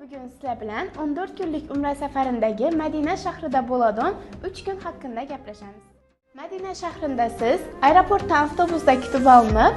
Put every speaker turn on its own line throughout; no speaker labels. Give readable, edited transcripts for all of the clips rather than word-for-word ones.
Bugun sizlar bilan 14 kunlik umra safarindagi Madina shahrida bo'ladigan 3 kun haqida gaplashamiz. Madina shahrida siz aeroportdan avtobusda kutib olinib,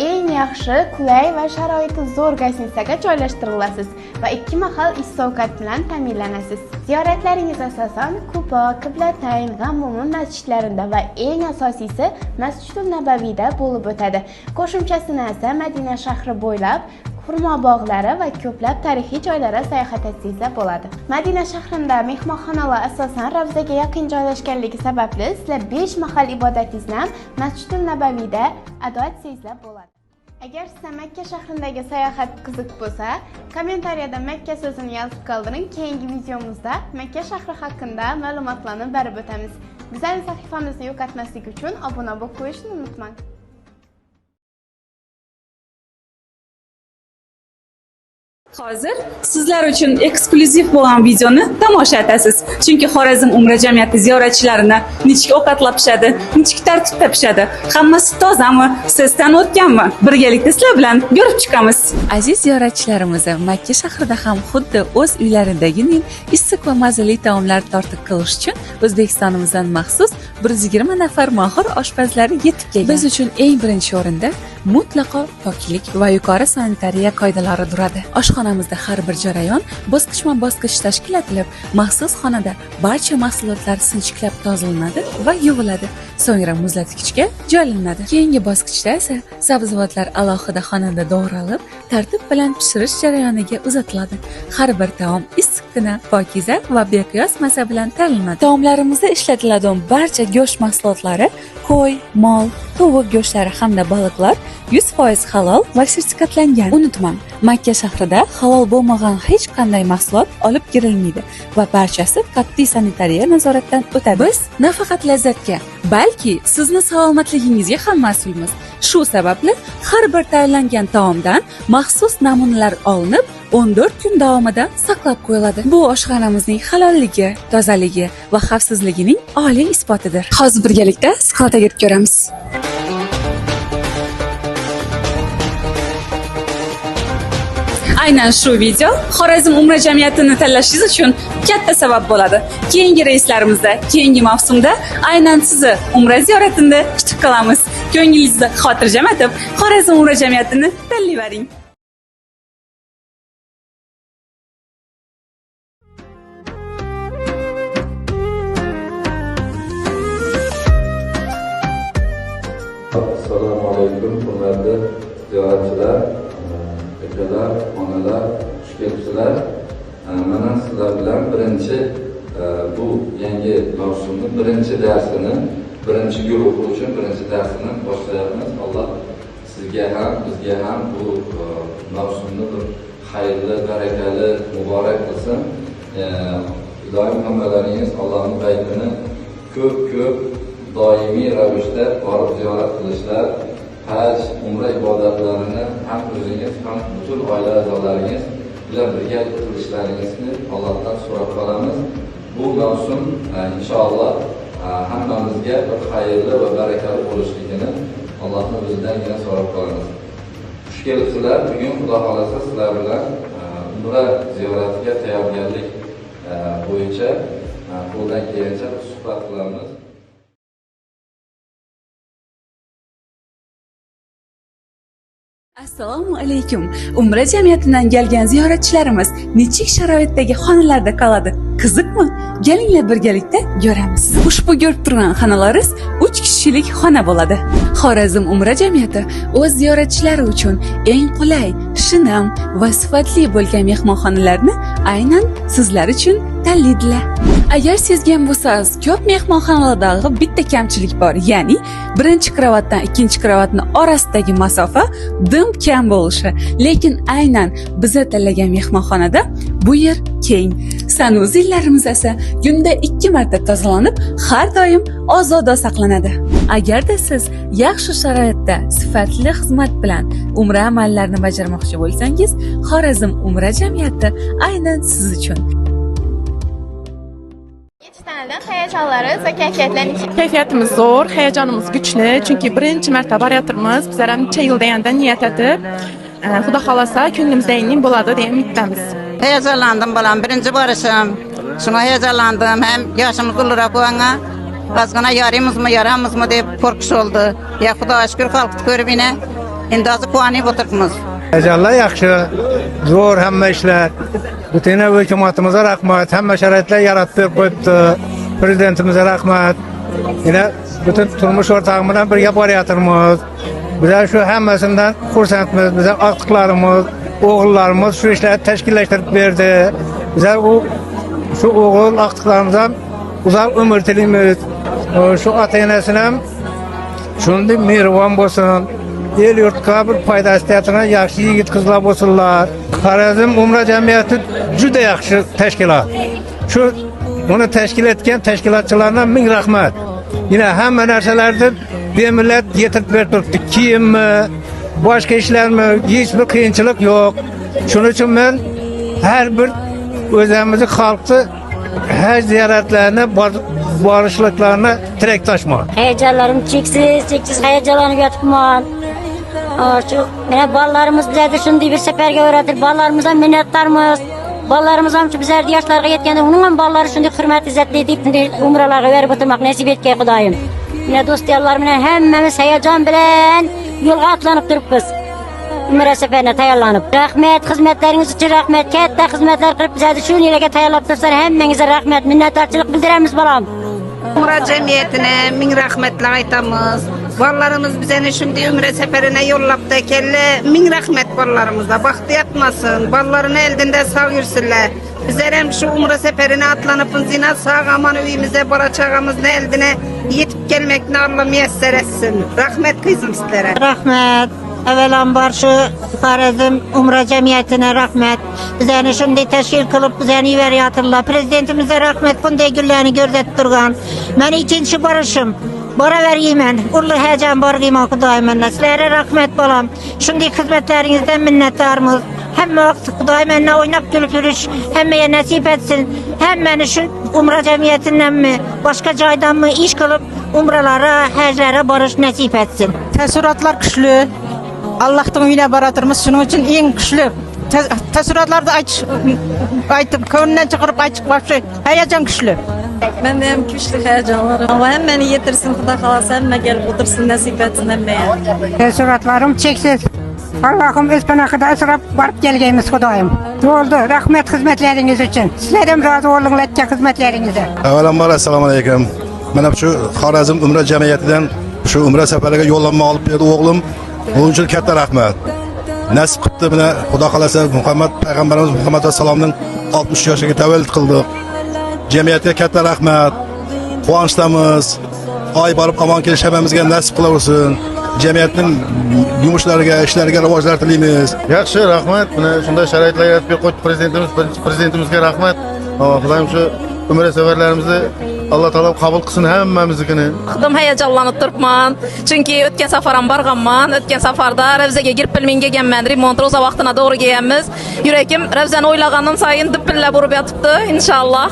eng yaxshi, qulay va sharoiti zo'r gостиницаga joylashtirilasiz va 2 mahal issiq-ovqat bilan ta'minlanasiz. Ziyoratlaringiz asosan Quba, Qiblatayn, G'ammumun masjidlarida va eng asosiysi Masjidul Nabaviyda bo'lib o'tadi. Qo'shimchasini esa Madina shahri bo'ylab xurmo bog'lari va ko'plab tarixiy joylarga sayohat etsangiz bo'ladi. Madina shahrida mehmonxonalar asosan Ravzaga yaqin joylashganligi sababli sizlar 5 mahal ibodatingizni Masjidul Nabaviyda ado etsangiz bo'ladi. Agar sizga Makka shahridagi sayohat qiziq bo'lsa, kommentariyada Makka so'zini yozib qoldiring. Keyingi videomizda Makka shahri haqida ma'lumotlarni berib o'tamiz. Bizning sahifamizni yo'qotmaslik uchun obuna bo'lib qo'yishni unutmang.
Hozir sizlar uchun eksklyuziv bo'lgan videoni tomosha etasiz. Chunki Xorazm umra jamiyati ziyoratchilarini nechik ovqatlab pishadi, nechik tartibda pishadi, hammasi tozami, sizdan o'tganmi? Birgalikda sizlar bilan ko'rib chiqamiz.
Aziz ziyoratchilarimiz, Makka shahrida ham xuddi o'z uylaridagidek issiq va mazali taomlar tortiq qilish uchun O'zbekistonimizdan maxsus 120 nafar mohir oshpazlar yetib kelgan. Biz uchun eng birinchi o'rinda mutlaqo poklik va yuqori sanitariya qoidalari turadi. Oshxonamizda har bir jarayon bosqichma-bosqich tashkil etilib, maxsus xonada barcha mahsulotlar sinchiklab tozalanadi va yuviladi. So'ngra muzlatgichga joylanadi. Keyingi bosqichda esa sabzavotlar alohida xonada to'g'ralib, tartib bilan pishirish jarayoniga uzatiladi. Har bir taom issiqqina, pokiza va beqiyos maza bilan tayyorlanadi. Taomlarimizda ishlatiladigan barcha go'sht mahsulotlari qo'y, mol, tovuq go'shtlari hamda baliqlar 100% halol va sertifikatlangan. Unutmang, Makka shahrida halol bo'lmagan hech qanday mahsulot olib kirilmaydi va barchasi qat'iy sanitariya nazoratidan o'tadi. Biz nafaqat lezzatga, balki sizni salomatligingizga ham mas'ulmiz. Shu sababli har bir tayyorlangan taomdan maxsus namunalar olinib, 14 kun davomida saqlab qo'yiladi. Bu oshxonamizning halolligi, tozaligi va xavfsizligining oliy isbotidir. Hozir birgalikda sixlotaga kirib ko'ramiz.
Aynan shu video Xorazm umra jamiyatini tanlashingiz uchun katta sabab bo'ladi. Keyingi reyslarimizda, keyingi mavsumda aynan sizni umra ziyoratida kutib qolamiz. Ko'nglingizni xotirjam etib, Xorazm umra jamiyatini tanlayvering.
Assalomu alaykum, hurmatli ziyoratchilar, akalar, onalar, xush kelibsizlar. Mana sizlar bilan bu yangi mavsumning birinchi darsini, birinchi guruh uchun birinchi darsini boshlayapmiz. Alloh sizga ham, bizga ham bu mavsumni bir xayrli, barakali, muborak qilsin. Iloyim hammalaringiz Allohning baytini ko'p doimiy ravishda borib ziyorat qilishlar, haj, umra ibodatlarini ham o'zingiz ham butun oila a'zolaringiz bilan birga qilishlaringizni Allohdan so'rab qolamiz. Bu mavsum inshaalloh hammamizga bir xayrli va barakali bo'lishligini Allohning o'zidangina so'rab qolamiz. Xush kelibsizlar. Bugun Xudo xolasa sizlar bilan umra ziyoratiga tayyorgarlik bo'yicha qo'ldan kelgancha suhbat qilamiz.
Assalomu alaykum. Umra jamiyatidan kelgan ziyoratchilarimiz nechik sharoitdagi xonalarda qoladi? Qiziqmi? Kelinglar birgalikda ko'ramiz. Ushbu ko'rib turgan xonalaringiz 3 kishilik xona bo'ladi. Xorazm Umra jamiyati o'z ziyoratchilari uchun eng qulay, shinam va sifatli bo'lgan mehmonxonalarni aynan sizlar uchun tanlaydilar. Agar sezgan bo'lsangiz, ko'p mehmonxonalardagi bitta kamchilik bor, ya'ni birinchi kravatdan ikkinchi kravatning orasidagi masofa dim kam bo'lishi. Lekin aynan biza tanlagan mehmonxonada bu yer keng. Sanuzillarimiz esa kunda 2 marta tozalanib, har doim ozoda saqlanadi. Agarda siz yaxshi sharoitda sifatli xizmat bilan umra amallarini bajarmoqchi bo'lsangiz, Xorazm Umra jamiyati aynan siz uchun.
Tanilgan hayajonlaringiz va kayfiyatlaringiz.
Kayfiyatimiz zo'r, hayajonimiz kuchli, chunki birinchi marta boryapmiz. Bizlar ham necha yil deganda niyat etib, Xudo xolasa ko'nglimizdagining bo'ladi degan umiddamiz.
Heyecanlandım balam, birinci barışım. Şuna heyecanlandım, hem yaşımız olarak ona azgına yarımız mı yaramız mı diye korkuş oldu. Ya Xudoga şükür kalktık görüp yine, endi azı puanı oturmuz.
Heyecanlar yaxshi, zo'r hamma ishlar. Butun hukumatimizga rahmat, hamma sharoitlar yaratib qo'yibdi. Prezidentimizga rahmat. Yine bütün turmush o'rtog'im bilan birga boryapmiz. Bizlar shu hammasidan xursandmiz. Bizlar ortiqlarimiz, o'g'illarimiz shu ishlarni tashkillashtirib berdi. Bizlar shu o'g'il ortiqlarimizdan uzoq umr tilaymiz. Shu ota-onasini ham shunday mehribon bo'lsin. El yurtga bir foydasi tegadigan yaxshi yigit qizlar bo'lsinlar. Xorazm Umra jamiyati juda yaxshi tashkilot. Shu buni tashkil etgan tashkilotchilarga ming rahmat. Yine hamma narsalarni bemirlat yetirib berib turibdi. Kiyimmi, boshqa ishlarmi, hech bir qiyinchilik yo'q. Shuning uchun men har bir o'zimizni xalqni haj ziyoratlarini borishliklarini tilakdoshman.
Heyecanlarım cheksiz heyecanlanıp yotibman. Şu mene balalarımız bizlerdi şunday bir seferge öğretir. Balalarımızdan minnettarmız. Balalarımız ham şu bizlerdi yaşlarga yetkende onun ham balalары şunday hurmat izzatli edip umralarga verip oturmak nasip etken Xudoyim. Mene do'stlarlar bilan hammamiz heyecan bilan yo'lga atlanıp turibmiz. Umra seferine tayyorlanıp. Rahmet, hizmetleriniz için rahmet. Katta hizmetler qilib bizlarni shu yerga tayyorlab turibsizlar. Hammangizga rahmet, minnatdorchilik bildiramiz balam.
Umra cemiyetine min rahmetler aytamız. Ballarımız bize şimdi umre seferine yollaptı kelle. Min rahmet ballarımıza. Baktı yatmasın. Ballarını eldinde sağ yürüsünler. Bizler hem şu umre seferine atlanıp zina sağ aman evimize baracağımızın eldine yetip gelmekle Allah müyesser etsin. Rahmet kızım sizlere.
Rahmet. Evvelan şu Xorazm Umra Cemiyeti'ne rahmet. Bizeni şimdi teşkil kılıp bizeni veriyatırlar. Prezidentimize rahmet bunday günlerini gördetip durgan. Ben ikinci barışım. Bara vereyim ben. Urlu heyecan bargıyım Xudoyim ben. Sizlere rahmet balam. Şimdi hizmetlerinizden minnettarımız. Hem vakti Xudoyim benimle oynap gülüp yürüş. Hemmeye nasip etsin. Hem beni şu Umra Cemiyeti'nden mi, başka caydan mı iş kılıp umralara, heclere barış nasip etsin.
Təəssüratlar güclü. Allah'tan yine baratırmız. Şunun için en güçlü. Təəssüratları da aytıp, könlünden çıkarıp açık başı. Heyecan güçlü.
Ben de hem güçlü heyecanlarım. Ama hem beni yetirsin Xudo xolasa, hem gelip otursun nasip etsin hem beni.
Təəssüratlarım çeksiz. Allah'ım öz pənahıda ısırab barıp gelgeyimiz Xudoyim. Oldu. Rahmet hizmetleriniz için. Sizlerden razı olun etken hizmetlerinize.
Avvalambor assalomu alaykum. Mana şu Xorazm Umra jamiyatidan şu umra safariga yo'llanma olib berdi o'g'lim. Bunun uchun katta rahmat. Nasib qildi buni Xudo xolasa Muhammad payg'ambarimiz Muhammad vasallamning 60 yoshiga tavallud qildik. Jamiyatga katta rahmat. Quvonchdamiz. Oy borib omon kelish hammamizga nasib qilaversin. Jamiyatning yumushlariga, ishlariga rivojlar tilaymiz.
Yaxshi, rahmat. Buni shunday sharoitlar yaratib qo'ydi prezidentimizga rahmat. Xudoyim shu umra safarlarimizni Allah taolo qabul qilsin hammamiznikini.
Xudim heyecanlanıp turibman. Çünkü ötken safaram barganman. Ötken safarda Revze'ge girip bilmen kelganman. Remont roza vaqtına doğru gelganmiz. Yüreğim Revze'ni o'ylaganim sayin dipillab urib yotibdi. İnşallah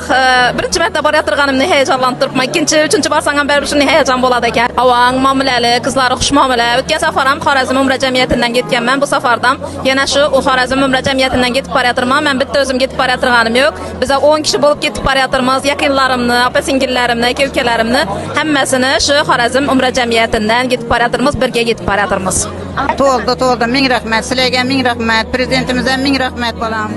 birinchi marta boryaptirganimni heyecanlanıp turibman. Ikkinchi, uchinchi borsam ham baribir shunday heyecan bo'ladi ekan. Havang muomalali, qizlari xush muomala. Ötken safaram Xorazm Umra jamiyatidan ketganman. Bu safardan yana shu Xorazm Umra jamiyatidan ketib boryaptirman. Men bitta o'zim ketib boryaptirganim yo'q. Biz 10 kishi bo'lib ketib boryaptirmiz. Yaqinlarimni, opa-singillarimni, aka-ukalarimni hammasini shu Xorazm Umra jamiyatidan ketib boryaptirmiz, birga ketib boryaptirmiz.
To'ldi. Ming rahmat. Sizlarga ming rahmat. Prezidentimizga ming rahmat balam.